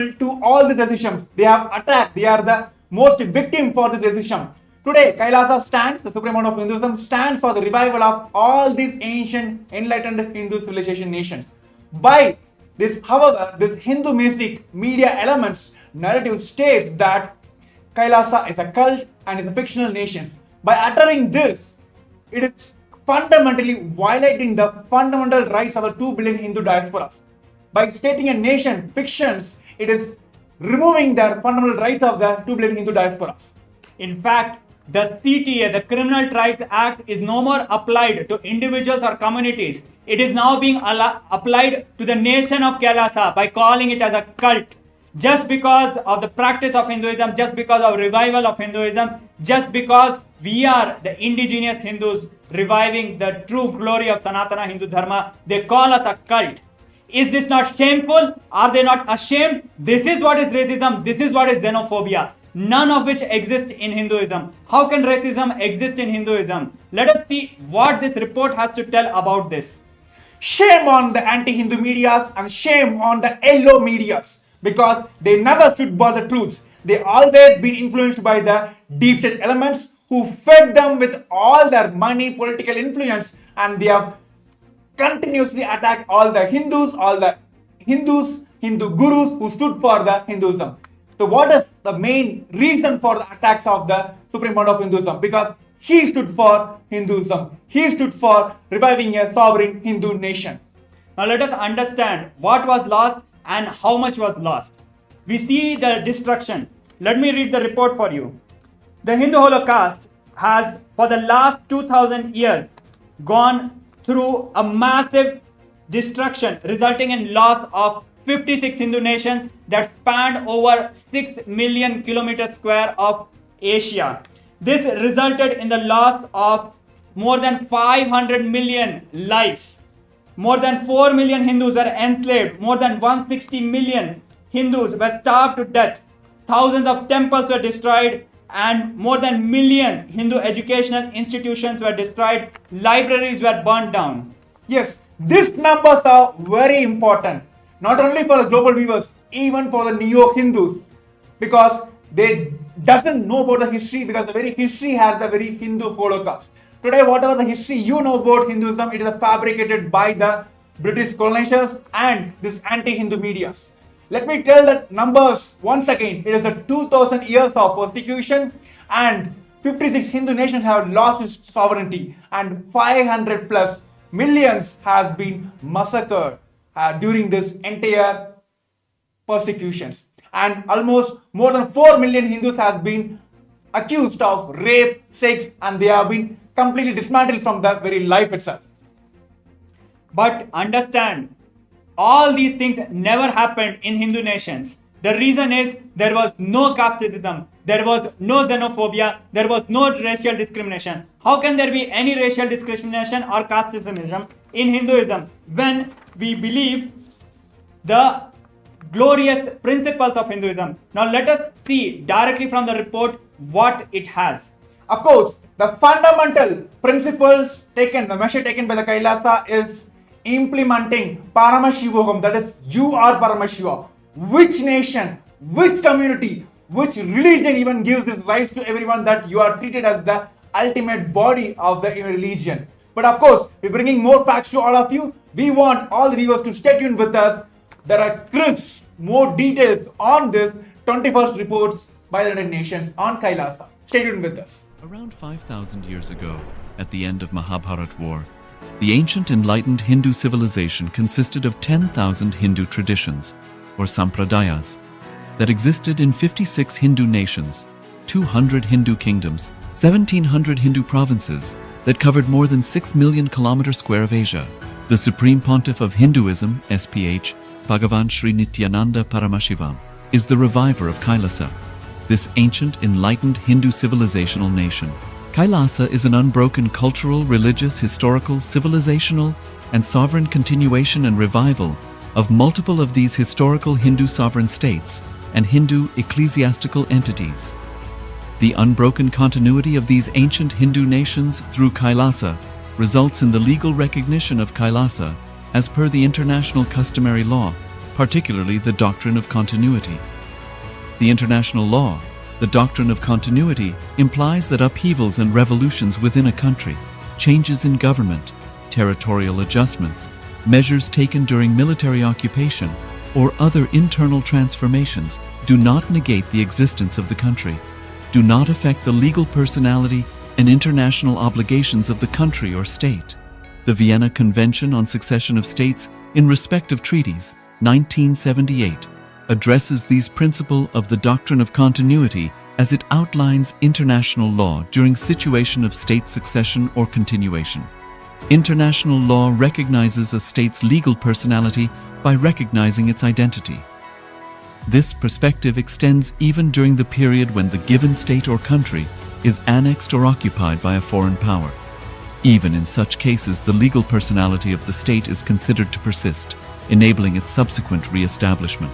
to all the decisions. They have attacked. They are the most victim for this decision. Today, KAILASA stands, the Supreme Pontiff of Hinduism, stands for the revival of all these ancient, enlightened Hindu civilization nations. By this, however, this Hindu mystic media elements narrative states that KAILASA is a cult and is a fictional nation. By uttering this, it is fundamentally violating the fundamental rights of the 2 billion Hindu diasporas. By stating a nation fictions, it is removing their fundamental rights of the 2 billion Hindu diasporas. In fact, the CTA, the Criminal Tribes Act, is no more applied to individuals or communities. It is now being applied to the nation of KAILASA by calling it as a cult. Just because of the practice of Hinduism, just because of revival of Hinduism, just because we are the indigenous Hindus reviving the true glory of Sanatana Hindu Dharma, they call us a cult. Is this not shameful? Are they not ashamed? This is what is racism. This is what is xenophobia. None of which exist in Hinduism. How can racism exist in Hinduism? Let us see what this report has to tell about this. Shame on the anti-Hindu medias and shame on the yellow medias, because they never stood for the truths. They always been influenced by the deep state elements who fed them with all their money, political influence, and they have continuously attacked all the Hindus, Hindu gurus who stood for the Hinduism. So what is the main reason for the attacks of the Supreme Pontiff of Hinduism? Because he stood for Hinduism. He stood for reviving a sovereign Hindu nation. Now let us understand what was lost and how much was lost. We see the destruction. Let me read the report for you. The Hindu Holocaust has, for the last 2000 years, gone through a massive destruction, resulting in loss of 56 Hindu nations that spanned over 6 million kilometers square of Asia. This resulted in the loss of more than 500 million lives. More than 4 million Hindus were enslaved. More than 160 million Hindus were starved to death. Thousands of temples were destroyed, and more than million Hindu educational institutions were destroyed. Libraries were burned down. Yes, these numbers are very important, not only for the global viewers, even for the neo-Hindus, because they doesn't know about the history, because the very history has the very Hindu Holocaust. Today, whatever the history you know about Hinduism, it is fabricated by the British colonizers and this anti-Hindu medias. Let me tell the numbers once again. It is a 2000 years of persecution, and 56 Hindu nations have lost its sovereignty, and 500 plus millions has been massacred during this entire persecutions. And almost more than 4 million Hindus have been accused of rape, sex, and they have been completely dismantled from the very life itself. But understand, all these things never happened in Hindu nations. The reason is there was no casteism, there was no xenophobia, there was no racial discrimination. How can there be any racial discrimination or casteism in Hinduism when we believe the glorious principles of Hinduism? Now let us see directly from the report what it has. Of course, the fundamental principles taken, the measure taken by the KAILASA is implementing Paramashivam, that is, you are Paramashiva. Which nation, which community, which religion even gives this rights to everyone that you are treated as the ultimate body of the religion? But of course, we're bringing more facts to all of you. We want all the viewers to stay tuned with us. There are crisp, more details on this 21st reports by the United Nations on KAILASA. Stay tuned with us. Around 5,000 years ago, at the end of Mahabharat War, the ancient enlightened Hindu civilization consisted of 10,000 Hindu traditions, or sampradayas, that existed in 56 Hindu nations, 200 Hindu kingdoms, 1,700 Hindu provinces that covered more than 6 million kilometers square of Asia. The Supreme Pontiff of Hinduism, SPH, BHAGAVAN Nithyananda Paramashivam, is the reviver of KAILASA, this ancient enlightened Hindu civilizational nation. KAILASA is an unbroken cultural, religious, historical, civilizational, and sovereign continuation and revival of multiple of these historical Hindu sovereign states and Hindu ecclesiastical entities. The unbroken continuity of these ancient Hindu nations through KAILASA results in the legal recognition of KAILASA as per the international customary law, particularly the doctrine of continuity. The international law, the doctrine of continuity, implies that upheavals and revolutions within a country, changes in government, territorial adjustments, measures taken during military occupation, or other internal transformations do not negate the existence of the country, do not affect the legal personality and international obligations of the country or state. The Vienna Convention on Succession of States in respect of treaties, 1978, addresses these principles of the doctrine of continuity as it outlines international law during situation of state succession or continuation. International law recognizes a state's legal personality by recognizing its identity. This perspective extends even during the period when the given state or country is annexed or occupied by a foreign power. Even in such cases, the legal personality of the state is considered to persist, enabling its subsequent re-establishment.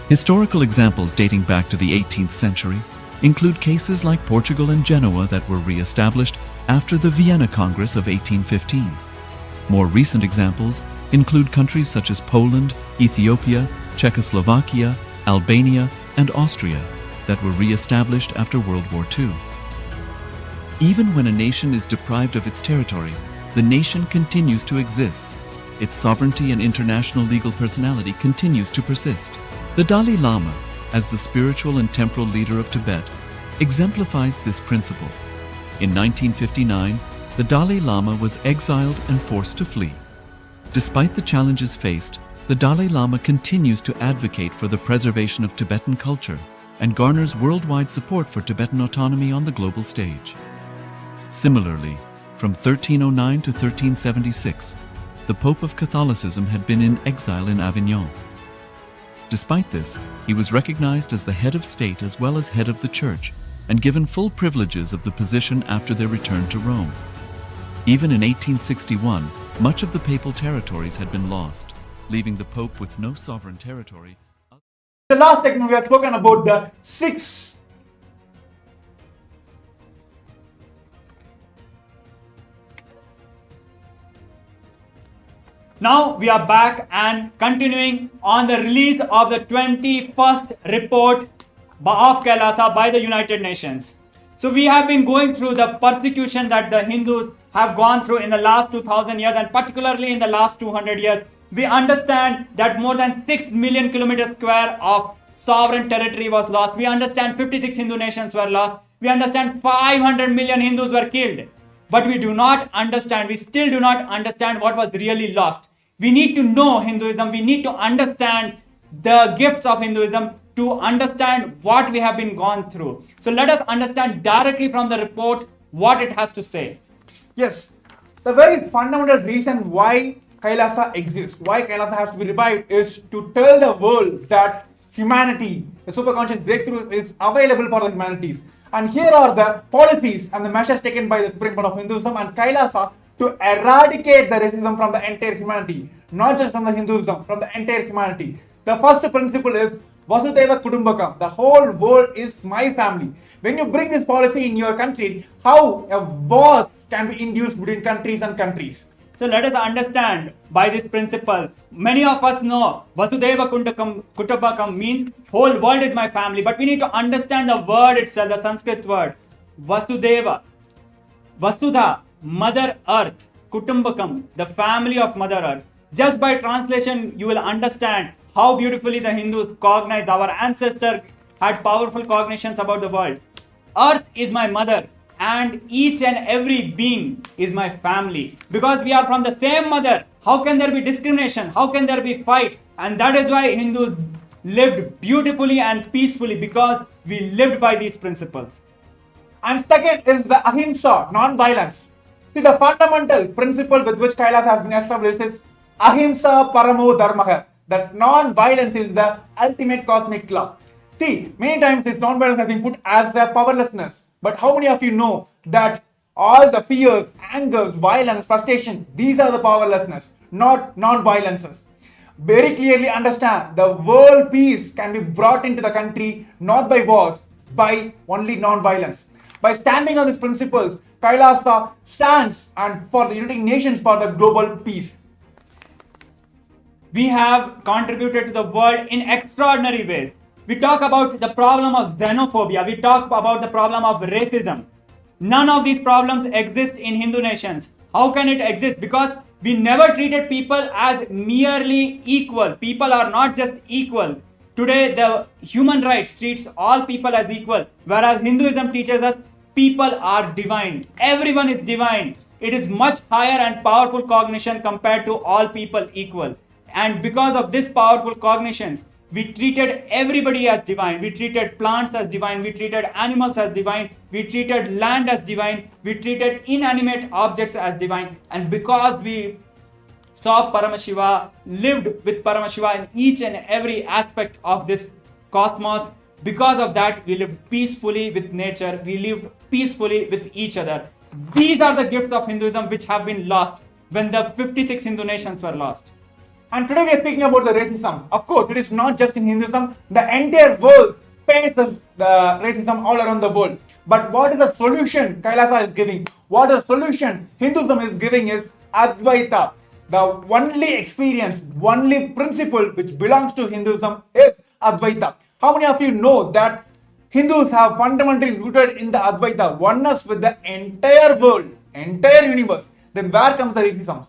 Historical examples dating back to the 18th century include cases like Portugal and Genoa that were re-established after the Vienna Congress of 1815. More recent examples include countries such as Poland, Ethiopia, Czechoslovakia, Albania, and Austria that were re-established after World War II. Even when a nation is deprived of its territory, the nation continues to exist. Its sovereignty and international legal personality continues to persist. The Dalai Lama, as the spiritual and temporal leader of Tibet, exemplifies this principle. In 1959, the Dalai Lama was exiled and forced to flee. Despite the challenges faced, the Dalai Lama continues to advocate for the preservation of Tibetan culture and garners worldwide support for Tibetan autonomy on the global stage. Similarly, from 1309 to 1376, the Pope of Catholicism had been in exile in Avignon. Despite this, he was recognized as the head of state as well as head of the church and given full privileges of the position after their return to Rome. Even in 1861, much of the papal territories had been lost, leaving the Pope with no sovereign territory. The last segment we have spoken about the six Now we are back and continuing on the release of the 21st report of KAILASA by the United Nations. So we have been going through the persecution that the Hindus have gone through in the last 2000 years and particularly in the last 200 years. We understand that more than 6 million kilometers square of sovereign territory was lost. We understand 56 Hindu nations were lost. We understand 500 million Hindus were killed. But we do not understand, we still do not understand what was really lost. We need to know Hinduism, we need to understand the gifts of Hinduism to understand what we have been gone through. So let us understand directly from the report what it has to say. Yes, the very fundamental reason why KAILASA exists, why KAILASA has to be revived, is to tell the world that humanity, the superconscious breakthrough is available for the humanities. And here are the policies and the measures taken by the Supreme Pontiff of Hinduism and KAILASA to eradicate the racism from the entire humanity, not just from the Hinduism, from the entire humanity. The first principle is Vasudhaiva Kudumbakam. The whole world is my family. When you bring this policy in your country, how a war can be induced between countries and countries? So let us understand by this principle. Many of us know Vasudhaiva Kutumbakam means whole world is my family. But we need to understand the word itself, the Sanskrit word. Vasudhaiva. Vasudha, Mother Earth. Kutumbakam, the family of Mother Earth. Just by translation, you will understand how beautifully the Hindus cognize. Our ancestors had powerful cognitions about the world. Earth is my mother. And each and every being is my family. Because we are from the same mother, how can there be discrimination? How can there be fight? And that is why Hindus lived beautifully and peacefully, because we lived by these principles. And second is the ahimsa, non-violence. See, the fundamental principle with which KAILASA has been established is ahimsa paramo dharmaha. That non-violence is the ultimate cosmic law. See, many times this non-violence has been put as the powerlessness. But how many of you know that all the fears, angers, violence, frustration, these are the powerlessness, not non-violences. Very clearly understand the world peace can be brought into the country not by wars, by only non-violence. By standing on these principles, KAILASA stands and for the United Nations for the global peace. we have contributed to the world in extraordinary ways. We talk about the problem of xenophobia, we talk about the problem of racism. None of these problems exist in Hindu nations. How can it exist? Because we never treated people as merely equal. People are not just equal. Today, the human rights treats all people as equal, whereas Hinduism teaches us people are divine. Everyone is divine. It is much higher and powerful cognition compared to all people equal. And because of this powerful cognitions, we treated everybody as divine. We treated plants as divine. We treated animals as divine. We treated land as divine. We treated inanimate objects as divine. And because we saw Paramashiva, lived with Paramashiva in each and every aspect of this cosmos, because of that, we lived peacefully with nature. We lived peacefully with each other. These are the gifts of Hinduism which have been lost when the 56 Hindu nations were lost. And today we are speaking about the racism. Of course, it is not just in Hinduism. The entire world faces the racism all around the world. But what is the solution KAILASA is giving? What is the solution Hinduism is giving is Advaita. The only experience, only principle which belongs to Hinduism is Advaita. How many of you know that Hindus have fundamentally rooted in the Advaita, oneness with the entire world, entire universe? Then where comes the racism?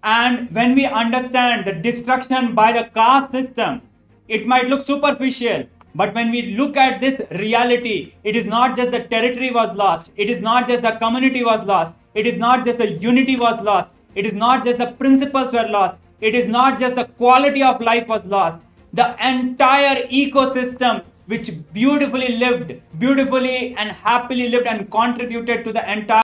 And when we understand the destruction by the caste system, it might look superficial. But when we look at this reality, it is not just the territory was lost. It is not just the community was lost. It is not just the unity was lost. It is not just the principles were lost. It is not just the quality of life was lost. The entire ecosystem which beautifully lived, beautifully and happily lived and contributed to the entire